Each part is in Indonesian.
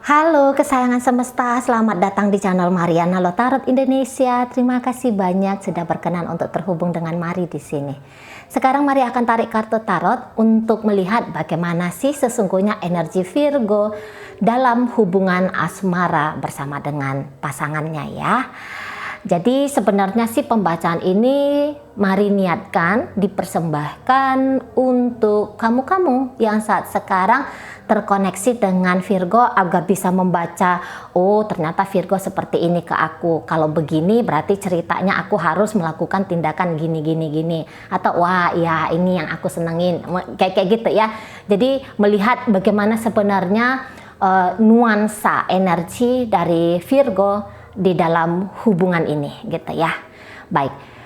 Halo kesayangan semesta, selamat datang di channel Mariana Halo Tarot Indonesia. Terima kasih banyak sudah berkenan untuk terhubung dengan Mari di sini. Sekarang Mari akan tarik kartu tarot untuk melihat bagaimana sih sesungguhnya energi Virgo dalam hubungan asmara bersama dengan pasangannya ya. Jadi sebenarnya sih pembacaan ini Mari niatkan dipersembahkan untuk kamu-kamu yang saat sekarang terkoneksi dengan Virgo agar bisa membaca, oh ternyata Virgo seperti ini ke aku, kalau begini berarti ceritanya aku harus melakukan tindakan gini, atau wah ya ini yang aku senengin, kayak gitu ya. Jadi melihat bagaimana sebenarnya nuansa energi dari Virgo di dalam hubungan ini gitu ya. Baik.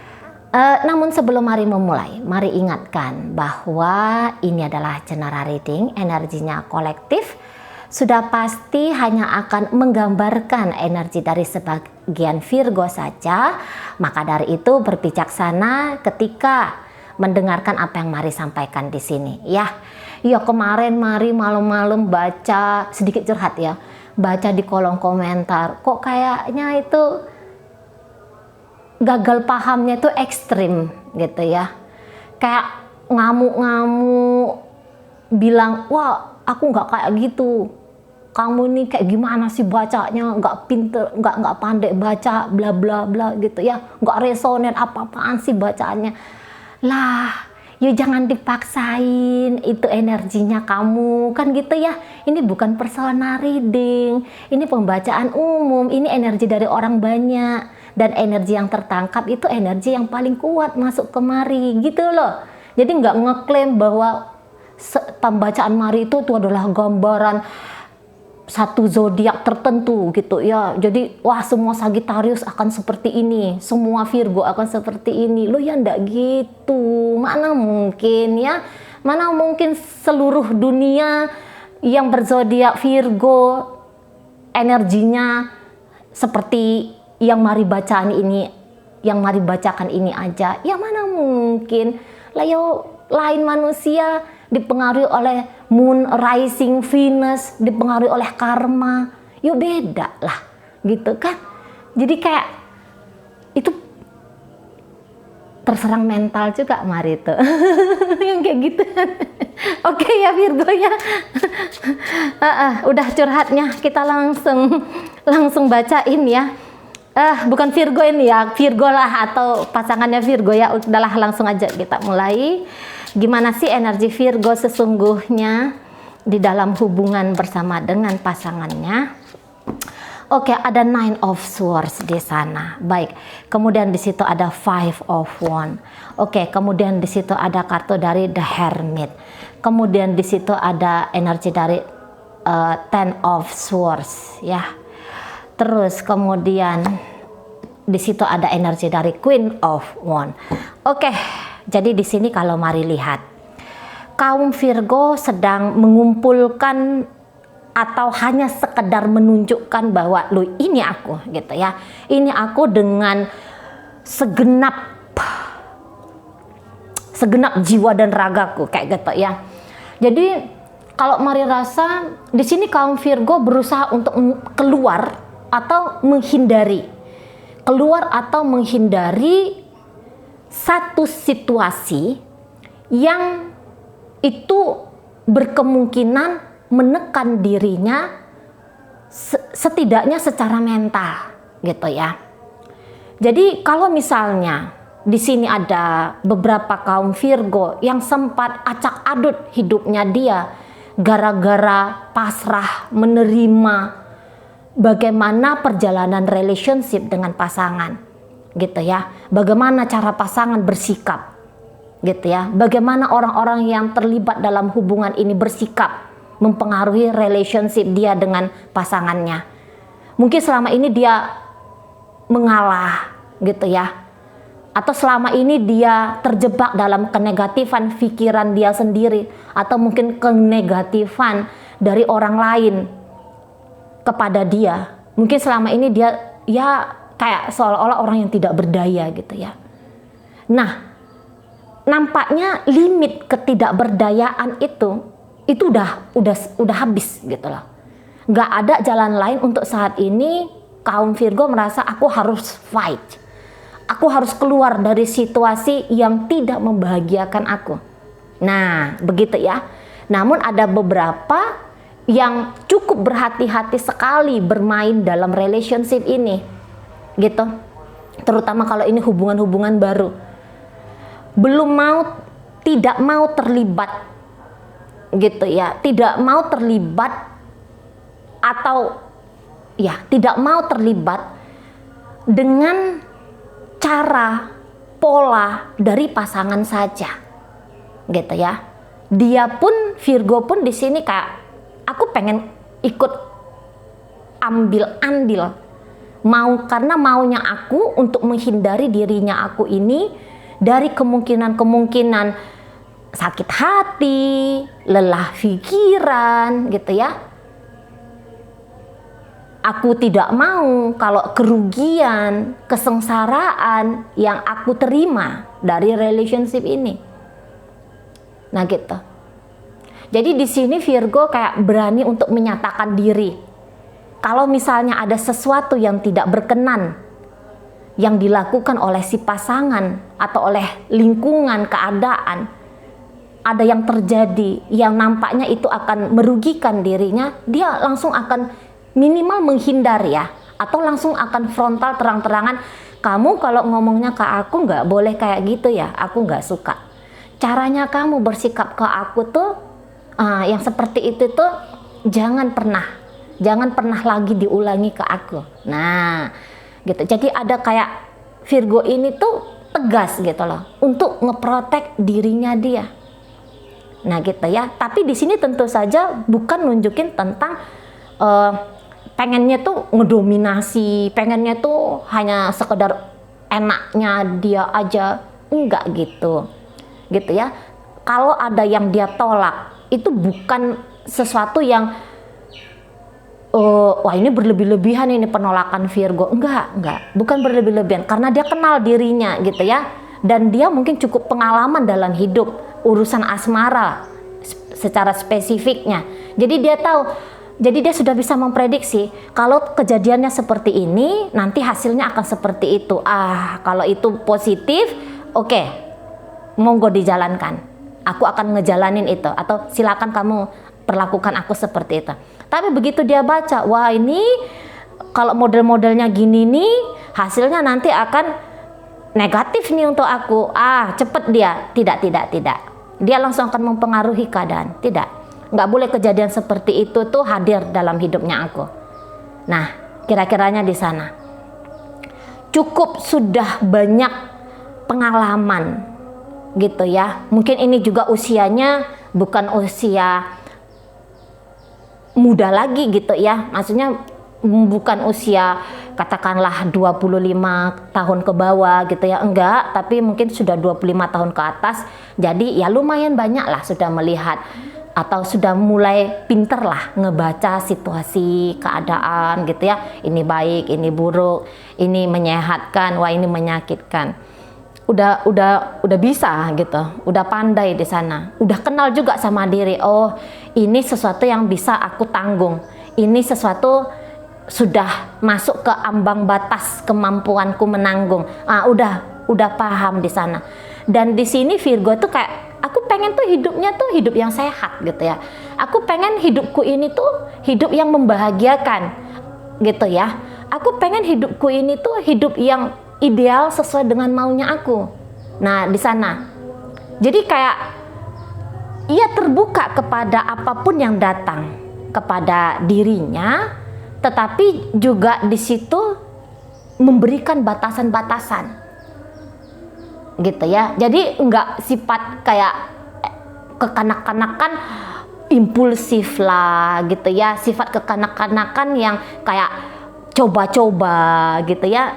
Namun sebelum Mari memulai, Mari ingatkan bahwa ini adalah general reading, energinya kolektif, sudah pasti hanya akan menggambarkan energi dari sebagian Virgo saja. Maka dari itu berbijaksana ketika mendengarkan apa yang Mari sampaikan di sini ya. Ya kemarin Mari malam-malam baca, sedikit curhat ya, baca di kolom komentar, kok kayaknya itu gagal pahamnya itu ekstrim gitu ya, kayak ngamuk-ngamuk bilang wah aku nggak kayak gitu, kamu ini kayak gimana sih bacanya, nggak pinter, nggak pandai baca, bla bla bla gitu ya, nggak resonan, apa-apaan sih bacaannya lah. Ya jangan dipaksain, itu energinya kamu kan gitu ya. Ini bukan personal reading, ini pembacaan umum, ini energi dari orang banyak. Dan energi yang tertangkap itu energi yang paling kuat masuk kemari gitu loh. Jadi nggak ngeklaim bahwa pembacaan Mari itu adalah gambaran satu zodiak tertentu gitu ya. Jadi wah semua Sagittarius akan seperti ini, semua Virgo akan seperti ini. Lo ya ndak gitu. Mana mungkin ya? Mana mungkin seluruh dunia yang berzodiak Virgo energinya seperti yang Mari bacaan ini, yang Mari bacakan ini aja. Ya mana mungkin. Lah yo lain manusia dipengaruhi oleh moon, rising, Venus, dipengaruhi oleh karma. Yo beda lah gitu kan. Jadi kayak itu terserang mental juga Mari itu. Yang kayak gitu. Oke ya Virgo ya. Udah curhatnya, kita langsung bacain ya. Bukan Virgo ini ya, Virgo lah atau pasangannya Virgo ya. Udahlah langsung aja kita mulai. Gimana sih energi Virgo sesungguhnya di dalam hubungan bersama dengan pasangannya? Oke, ada Nine of Swords di sana. Baik. Kemudian di situ ada Five of Wands. Oke, kemudian di situ ada kartu dari The Hermit. Kemudian di situ ada energi dari Ten of Swords ya. Terus kemudian di situ ada energi dari Queen of Wands. Oke, jadi di sini kalau Mari lihat, kaum Virgo sedang mengumpulkan atau hanya sekedar menunjukkan bahwa lo ini aku gitu ya. Ini aku dengan segenap jiwa dan ragaku kayak gitu ya. Jadi kalau Mari rasa di sini kaum Virgo berusaha untuk keluar atau menghindari satu situasi yang itu berkemungkinan menekan dirinya setidaknya secara mental gitu ya. Jadi kalau misalnya di sini ada beberapa kaum Virgo yang sempat acak adut hidupnya dia gara-gara pasrah menerima bagaimana perjalanan relationship dengan pasangan gitu ya, bagaimana cara pasangan bersikap gitu ya, bagaimana orang-orang yang terlibat dalam hubungan ini bersikap mempengaruhi relationship dia dengan pasangannya. Mungkin selama ini dia mengalah gitu ya, atau selama ini dia terjebak dalam kenegatifan pikiran dia sendiri, atau mungkin kenegatifan dari orang lain kepada dia. Mungkin selama ini dia ya kayak seolah-olah orang yang tidak berdaya gitu ya. Nah, nampaknya limit ketidakberdayaan itu udah habis gitu loh. Nggak ada jalan lain untuk saat ini. Kaum Virgo merasa aku harus fight. Aku harus keluar dari situasi yang tidak membahagiakan aku. Nah, begitu ya. Namun ada beberapa yang cukup berhati-hati sekali bermain dalam relationship ini. Gitu. Terutama kalau ini hubungan-hubungan baru. Tidak mau terlibat. Gitu ya. Tidak mau terlibat atau ya, tidak mau terlibat dengan cara, pola dari pasangan saja, gitu ya. Dia pun, Virgo pun di sini kayak, aku pengen ikut ambil andil, karena maunya aku untuk menghindari dirinya aku ini dari kemungkinan sakit hati, lelah pikiran, gitu ya. Aku tidak mau kalau kerugian, kesengsaraan yang aku terima dari relationship ini. Nah gitu. Jadi di sini Virgo kayak berani untuk menyatakan diri. Kalau misalnya ada sesuatu yang tidak berkenan yang dilakukan oleh si pasangan atau oleh lingkungan, keadaan, ada yang terjadi yang nampaknya itu akan merugikan dirinya, dia langsung akan minimal menghindar ya, atau langsung akan frontal terang-terangan, kamu kalau ngomongnya ke aku nggak boleh kayak gitu ya, aku nggak suka. Caranya kamu bersikap ke aku tuh yang seperti itu tuh jangan pernah lagi diulangi ke aku. Nah gitu. Jadi ada kayak Virgo ini tuh tegas gitu loh untuk ngeprotek dirinya dia. Nah gitu ya. Tapi di sini tentu saja bukan nunjukin tentang pengennya tuh ngedominasi, pengennya tuh hanya sekedar enaknya dia aja, enggak gitu ya. Kalau ada yang dia tolak, itu bukan sesuatu yang wah ini berlebih-lebihan ini penolakan Virgo, enggak, bukan berlebih-lebihan, karena dia kenal dirinya gitu ya, dan dia mungkin cukup pengalaman dalam hidup, urusan asmara secara spesifiknya, jadi dia tahu. Jadi dia sudah bisa memprediksi kalau kejadiannya seperti ini, nanti hasilnya akan seperti itu. Kalau itu positif, oke, monggo dijalankan. Aku akan ngejalanin itu. Atau silakan kamu perlakukan aku seperti itu. Tapi begitu dia baca, wah ini kalau model-modelnya gini nih, hasilnya nanti akan negatif nih untuk aku. Cepet dia. Tidak. Dia langsung akan mempengaruhi keadaan. Tidak. Nggak boleh kejadian seperti itu tuh hadir dalam hidupnya aku. Nah, kira-kiranya di sana. Cukup sudah banyak pengalaman gitu ya. Mungkin ini juga usianya bukan usia muda lagi gitu ya. Maksudnya bukan usia katakanlah 25 tahun ke bawah gitu ya. Enggak, tapi mungkin sudah 25 tahun ke atas. Jadi ya lumayan banyak lah sudah melihat atau sudah mulai pinter lah ngebaca situasi, keadaan gitu ya. Ini baik, ini buruk, ini menyehatkan, wah ini menyakitkan. Udah bisa gitu, udah pandai di sana, udah kenal juga sama diri. Oh, ini sesuatu yang bisa aku tanggung. Ini sesuatu sudah masuk ke ambang batas kemampuanku menanggung. Udah paham di sana. Dan di sini Virgo tuh kayak aku pengen tuh hidupnya tuh hidup yang sehat gitu ya. Aku pengen hidupku ini tuh hidup yang membahagiakan gitu ya. Aku pengen hidupku ini tuh hidup yang ideal sesuai dengan maunya aku. Nah di sana. Jadi kayak ia terbuka kepada apapun yang datang kepada dirinya, tetapi juga di situ memberikan batasan-batasan. Gitu ya. Jadi enggak sifat kayak kekanak-kanakan impulsif lah gitu ya, sifat kekanak-kanakan yang kayak coba-coba gitu ya,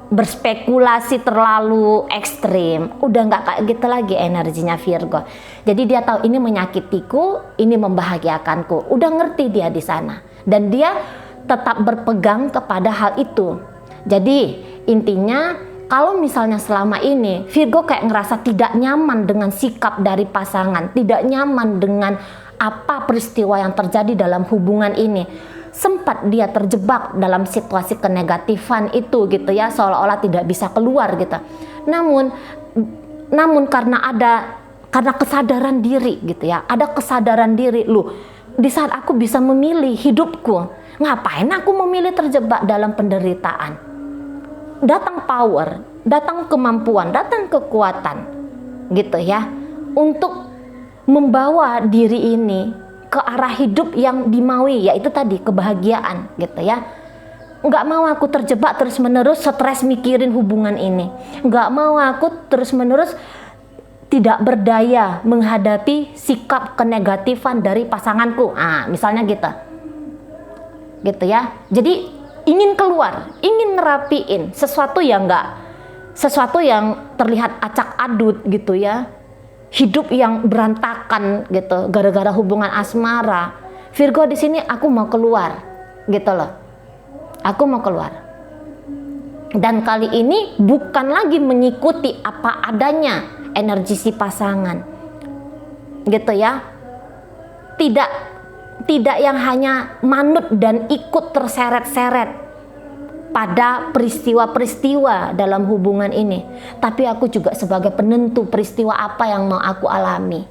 berspekulasi terlalu ekstrim. Udah nggak kayak gitu lagi energinya Virgo. Jadi dia tahu ini menyakitiku, ini membahagiakanku. Udah ngerti dia di sana, dan dia tetap berpegang kepada hal itu. Jadi intinya kalau misalnya selama ini Virgo kayak ngerasa tidak nyaman dengan sikap dari pasangan, tidak nyaman dengan apa peristiwa yang terjadi dalam hubungan ini. Sempat dia terjebak dalam situasi kenegatifan itu gitu ya, seolah-olah tidak bisa keluar gitu. Namun karena kesadaran diri gitu ya, ada kesadaran diri, loh, di saat aku bisa memilih hidupku, ngapain aku memilih terjebak dalam penderitaan? Datang power, datang kemampuan, datang kekuatan gitu ya, untuk membawa diri ini ke arah hidup yang dimaui, yaitu tadi kebahagiaan gitu ya. Nggak mau aku terjebak terus-menerus stres mikirin hubungan ini. Nggak mau aku terus-menerus tidak berdaya menghadapi sikap kenegatifan dari pasanganku. Misalnya gitu ya. Jadi ingin keluar, ingin ngerapiin sesuatu yang terlihat acak adut gitu ya. Hidup yang berantakan gitu gara-gara hubungan asmara. Virgo di sini, aku mau keluar gitu loh. Aku mau keluar. Dan kali ini bukan lagi mengikuti apa adanya energi si pasangan. Gitu ya. Tidak yang hanya manut dan ikut terseret-seret pada peristiwa-peristiwa dalam hubungan ini, tapi aku juga sebagai penentu peristiwa apa yang mau aku alami.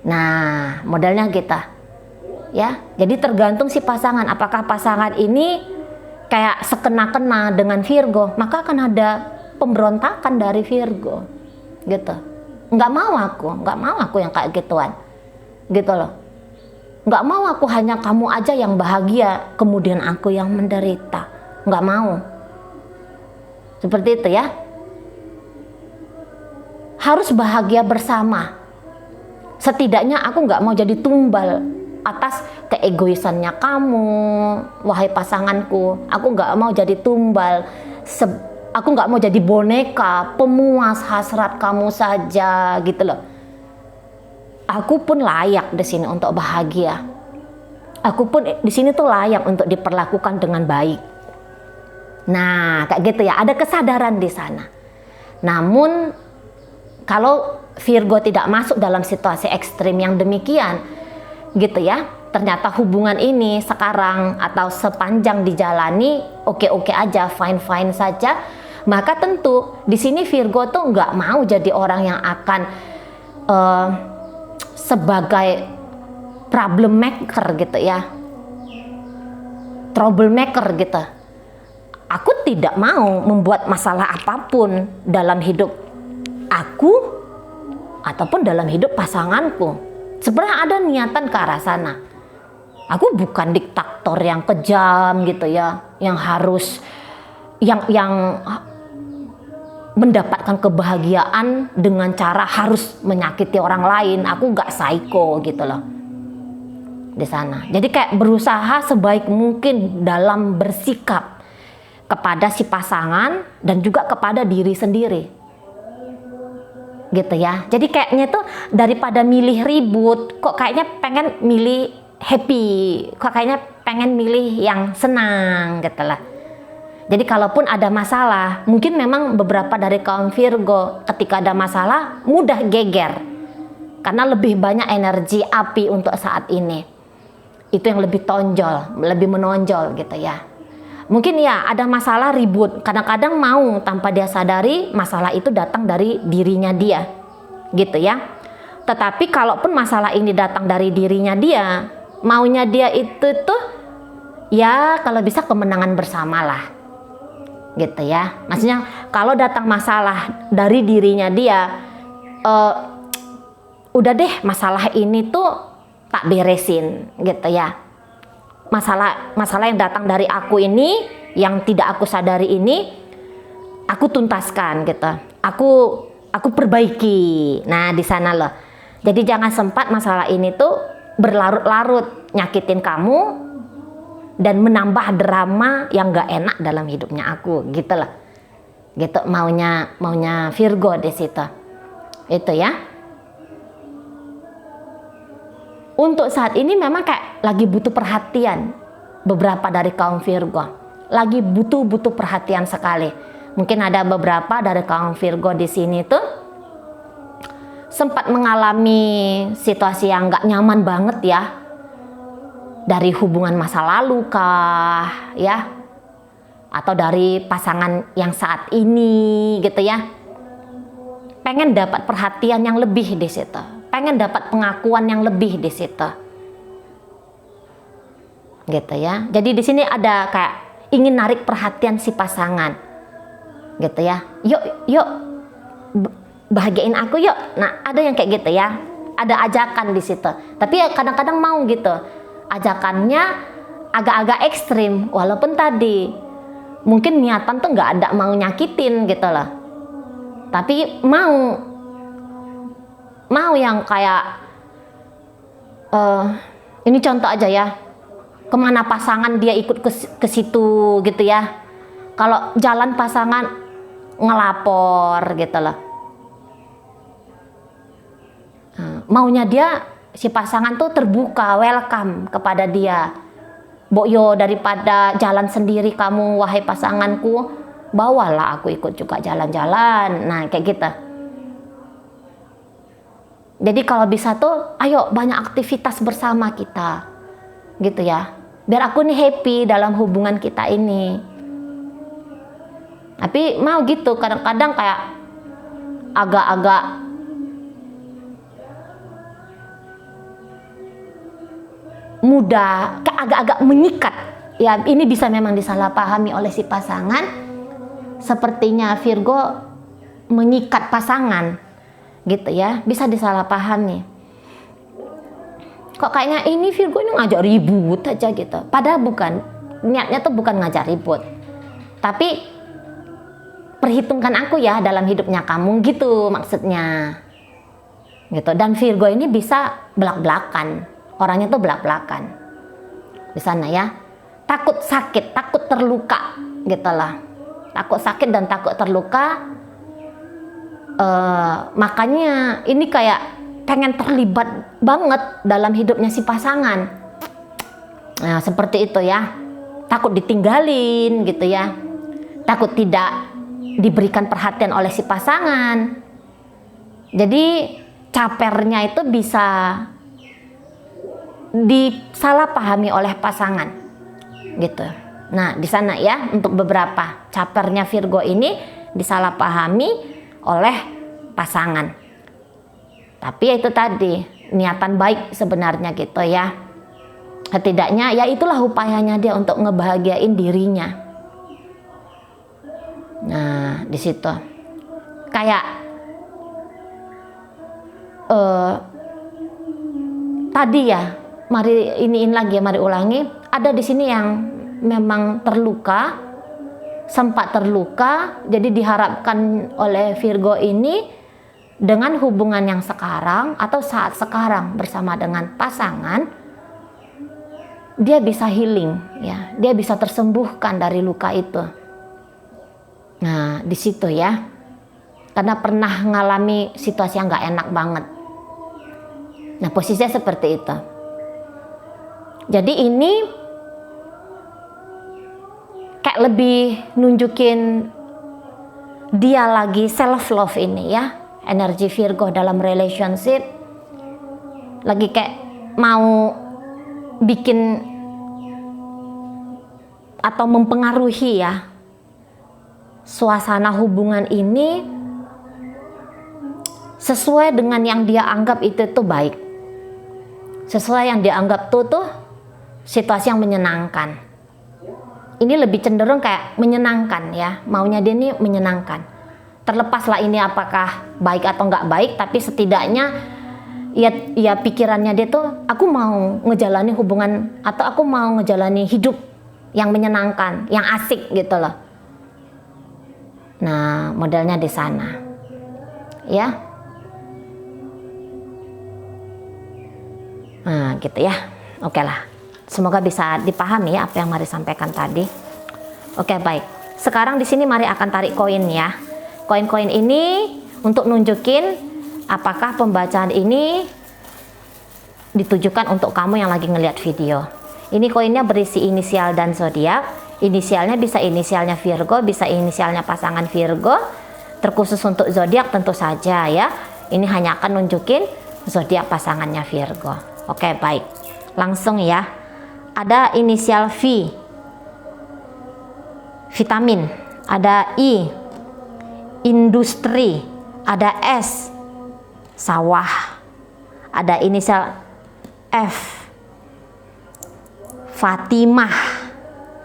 Nah, modelnya kita ya. Jadi tergantung si pasangan, apakah pasangan ini kayak sekena-kena dengan Virgo, maka akan ada pemberontakan dari Virgo gitu. Nggak mau aku yang kayak gituan gitu loh. Nggak mau aku hanya kamu aja yang bahagia, kemudian aku yang menderita. Nggak mau seperti itu ya. Harus bahagia bersama. Setidaknya aku nggak mau jadi tumbal atas keegoisannya kamu, wahai pasanganku. Aku nggak mau jadi tumbal. Aku nggak mau jadi boneka pemuas hasrat kamu saja gitu loh. Aku pun layak di sini untuk bahagia. Aku pun di sini tuh layak untuk diperlakukan dengan baik. Nah, kayak gitu ya, ada kesadaran di sana. Namun, kalau Virgo tidak masuk dalam situasi ekstrim yang demikian, gitu ya, ternyata hubungan ini sekarang atau sepanjang dijalani oke-oke aja, fine-fine saja, maka tentu di sini Virgo tuh nggak mau jadi orang yang akan sebagai problem maker gitu ya, troublemaker gitu. Aku tidak mau membuat masalah apapun dalam hidup aku ataupun dalam hidup pasanganku. Sebenarnya ada niatan ke arah sana. Aku bukan diktator yang kejam gitu ya, yang harus yang mendapatkan kebahagiaan dengan cara harus menyakiti orang lain. Aku nggak psycho gitu loh di sana. Jadi kayak berusaha sebaik mungkin dalam bersikap kepada si pasangan dan juga kepada diri sendiri gitu ya. Jadi kayaknya tuh daripada milih ribut, kok kayaknya pengen milih happy, kok kayaknya pengen milih yang senang gitu lah. Jadi kalaupun ada masalah, mungkin memang beberapa dari kaum Virgo ketika ada masalah mudah geger karena lebih banyak energi api untuk saat ini. Itu yang lebih lebih menonjol gitu ya. Mungkin ya ada masalah ribut, kadang-kadang mau tanpa dia sadari masalah itu datang dari dirinya dia gitu ya. Tetapi kalaupun masalah ini datang dari dirinya dia, maunya dia itu tuh ya kalau bisa kemenangan bersama lah gitu ya. Maksudnya kalau datang masalah dari dirinya dia, udah deh masalah ini tuh tak beresin gitu ya. Masalah yang datang dari aku ini, yang tidak aku sadari ini, aku tuntaskan gitu. Aku perbaiki. Nah, di sana loh. Jadi jangan sempat masalah ini tuh berlarut-larut nyakitin kamu dan menambah drama yang gak enak dalam hidupnya aku, gitu loh. Gitu maunya Virgo di situ. Itu ya. Untuk saat ini memang kayak lagi butuh perhatian beberapa dari kaum Virgo. Lagi butuh perhatian sekali. Mungkin ada beberapa dari kaum Virgo di sini tuh sempat mengalami situasi yang nggak nyaman banget ya, dari hubungan masa lalu kah ya, atau dari pasangan yang saat ini gitu ya, pengen dapat perhatian yang lebih di situ, pengen dapat pengakuan yang lebih di situ gitu ya. Jadi di sini ada kayak ingin narik perhatian si pasangan gitu ya, yuk bahagiain aku yuk. Nah, ada yang kayak gitu ya, ada ajakan di situ. Tapi ya kadang-kadang mau gitu, ajakannya agak-agak ekstrim, walaupun tadi mungkin niatan tuh nggak ada mau nyakitin gitu loh, tapi mau yang kayak ini contoh aja ya, kemana pasangan dia ikut ke situ gitu ya. Kalau jalan pasangan ngelapor gitu loh. Maunya dia, si pasangan tuh terbuka, welcome kepada dia. Boyo, daripada jalan sendiri kamu, wahai pasanganku, bawalah aku ikut juga jalan-jalan. Nah, kayak gitu. Jadi kalau bisa tuh, ayo banyak aktivitas bersama kita, gitu ya. Biar aku nih happy dalam hubungan kita ini. Tapi mau gitu, kadang-kadang kayak agak-agak mudah, agak-agak mengikat ya. Ini bisa memang disalahpahami oleh si pasangan, sepertinya Virgo mengikat pasangan gitu ya, bisa disalahpahami. Kok kayaknya ini Virgo ini ngajak ribut aja gitu, padahal bukan, niatnya tuh bukan ngajak ribut, tapi perhitungkan aku ya dalam hidupnya kamu gitu maksudnya gitu. Dan Virgo ini bisa belak-belakan, orangnya tuh belak-belakan di sana ya, takut sakit, takut terluka gitu lah, takut sakit dan takut terluka. Makanya ini kayak pengen terlibat banget dalam hidupnya si pasangan. Nah, seperti itu ya, takut ditinggalin gitu ya, takut tidak diberikan perhatian oleh si pasangan. Jadi capernya itu bisa disalahpahami oleh pasangan gitu. Nah, di sana ya, untuk beberapa capernya Virgo ini disalahpahami oleh pasangan. Tapi ya itu tadi, niatan baik sebenarnya gitu ya. Setidaknya ya itulah upayanya dia untuk ngebahagiain dirinya. Nah, di situ kayak tadi ya, mari iniin lagi, mari ulangi. Ada di sini yang memang terluka, sempat terluka. Jadi diharapkan oleh Virgo ini dengan hubungan yang sekarang atau saat sekarang bersama dengan pasangan, dia bisa healing ya, dia bisa tersembuhkan dari luka itu. Nah, di situ ya, karena pernah ngalami situasi yang nggak enak banget. Nah, posisinya seperti itu. Jadi ini kayak lebih nunjukin dia lagi self love ini ya, energi Virgo dalam relationship lagi kayak mau bikin atau mempengaruhi ya suasana hubungan ini sesuai dengan yang dia anggap itu tuh baik, sesuai yang dia anggap tuh situasi yang menyenangkan. Ini lebih cenderung kayak menyenangkan ya, maunya dia ini menyenangkan. Terlepaslah ini apakah baik atau nggak baik, tapi setidaknya ya pikirannya dia tuh, aku mau ngejalani hubungan atau aku mau ngejalani hidup yang menyenangkan, yang asik gitu loh. Nah, modelnya di sana ya. Nah, gitu ya. Oke lah. Semoga bisa dipahami ya apa yang Mari sampaikan tadi. Oke, baik. Sekarang di sini Mari akan tarik koin ya. Koin-koin ini untuk nunjukin apakah pembacaan ini ditujukan untuk kamu yang lagi ngelihat video. Ini koinnya berisi inisial dan zodiak. Inisialnya bisa inisialnya Virgo, bisa inisialnya pasangan Virgo. Terkhusus untuk zodiak tentu saja ya. Ini hanya akan nunjukin zodiak pasangannya Virgo. Oke, baik. Langsung ya. Ada inisial V, vitamin. Ada I, industri. Ada S, sawah. Ada inisial F, Fatimah.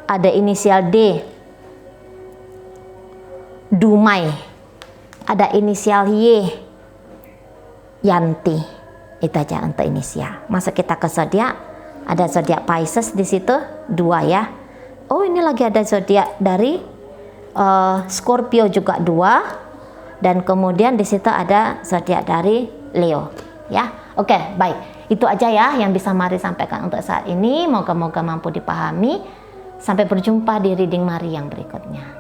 Ada inisial D, Dumai. Ada inisial Y, Yanti. Itu aja untuk inisial. Masuk kita ke zodiak. Ada zodiak Pisces di situ 2 ya. Oh, ini lagi ada zodiak dari Scorpio juga 2, dan kemudian di situ ada zodiak dari Leo ya. Oke, baik. Itu aja ya yang bisa Mari sampaikan untuk saat ini. Moga-moga mampu dipahami. Sampai berjumpa di reading Mari yang berikutnya.